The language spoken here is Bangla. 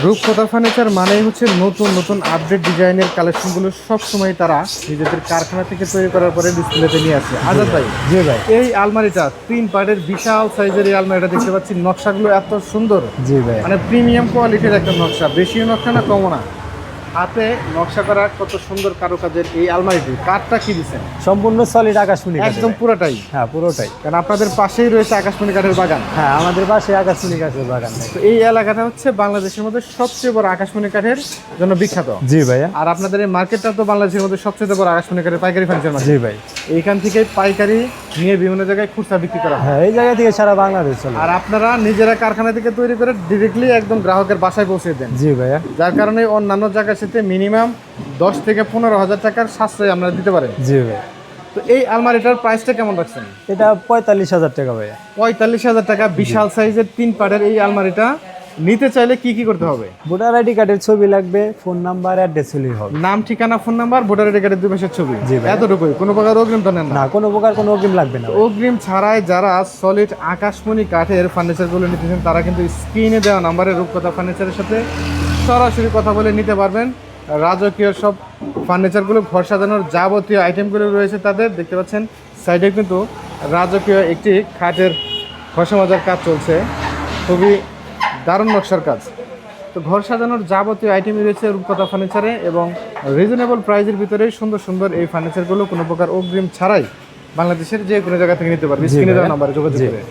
রূপকথা ফার্নিচার মানেই হচ্ছে নতুন নতুন আপডেট ডিজাইনের কালেকশনগুলো সবসময় তারা নিজেদের কারখানা থেকে তৈরি করার পরে ডিসপ্লেতে নিয়ে আসে। আজাদ ভাই, জি ভাই। এই আলমারিটা 3 পার্টের বিশাল সাইজের এই আলমারিটা দেখতে পাচ্ছি, নকশাগুলো এত সুন্দর, জি ভাই। মানে প্রিমিয়াম কোয়ালিটির একটা নকশা, বেশিও নকশা না কমও না, হাতে নকশা করা কত সুন্দর কারুকাজের এই আলমারিটি। কাঠটা কি দিচ্ছেন? সম্পূর্ণ সলিড আকাশমণি কাঠের একদম ভাই। পুরোটাই? হ্যাঁ পুরোটাই। কারণ আপনাদের পাশেই রয়েছে আকাশমণি কাঠের বাগান। হ্যাঁ আমাদের পাশে আকাশমণি কাঠের বাগান ভাই। তো এই এলাকাটা হচ্ছে বাংলাদেশের মধ্যে সবচেয়ে বড় আকাশমণি কাঠের জন্য বিখ্যাত। জি ভাইয়া। আর আপনাদের এই মার্কেটটা তো বাংলাদেশের মধ্যে সবচেয়ে বড় আকাশমণি কাঠের পাইকারি ফার্নিচার জি মার্কেট। ভাই। এইখান থেকে পাইকারি নিয়ে বিভিন্ন জায়গায় খুচরা বিক্রি করা হয়। হ্যাঁ এই জায়গা থেকে সারা বাংলাদেশ চলে। আর আপনারা নিজেরা কারখানা থেকে তৈরি করে ডিরেক্টলি একদম গ্রাহকের বাসায় পৌঁছে দেন। জি ভাইয়া। যার কারণে অন্যান্য জায়গার সাথে মিনিমাম 10 থেকে 15,000 টাকার সাশ্রয় আমরা দিতে পারেন। জি ভাই। তো এই আলমারিটার প্রাইসটা কেমন রাখছেন? এটা 45,000 টাকা ভাইয়া। 45,000 টাকা বিশাল সাইজের 3 পার্টের এই আলমারিটা নিতে চাইলে কি কি করতে হবে? ভোটার আইডি কার্ডের ছবি লাগবে, ফোন নাম্বার, অ্যাড্রেস হলেই হবে। নাম, ঠিকানা, ফোন নাম্বার, ভোটার আইডি কার্ডের 2 পাশের ছবি, জি ভাই। এতটুকুই, কোনো প্রকার অগ্রিম তো নেন না? না কোনো প্রকার কোনো অগ্রিম লাগবে না ভাই। অগ্রিম ছাড়াই যারা সলিড আকাশমণি কাঠের ফার্নিচারগুলো নিতেছেন তারা কিন্তু স্ক্রিনে দেওয়া নাম্বারে রূপকথা ফার্নিচারের সাথে সরাসরি কথা বলে নিতে পারবেন। রাজকীয় সব ফার্নিচারগুলো, ঘর সাজানোর যাবতীয় আইটেমগুলো রয়েছে তাদের। দেখতে পাচ্ছেন সাইডে কিন্তু রাজকীয় একটি খাটের ঘষা মাজার কাজ চলছে, খুবই দারুণ নকশার কাজ। তো ঘর সাজানোর যাবতীয় আইটেমই রয়েছে রূপকথা ফার্নিচারে, এবং রিজনেবল প্রাইসের ভিতরে সুন্দর সুন্দর এই ফার্নিচারগুলো কোনো প্রকার অগ্রিম ছাড়াই বাংলাদেশের যে কোনো জায়গা থেকে নিতে পারবে। স্ক্রিনে দেওয়া নাম্বারে যোগাযোগ করে।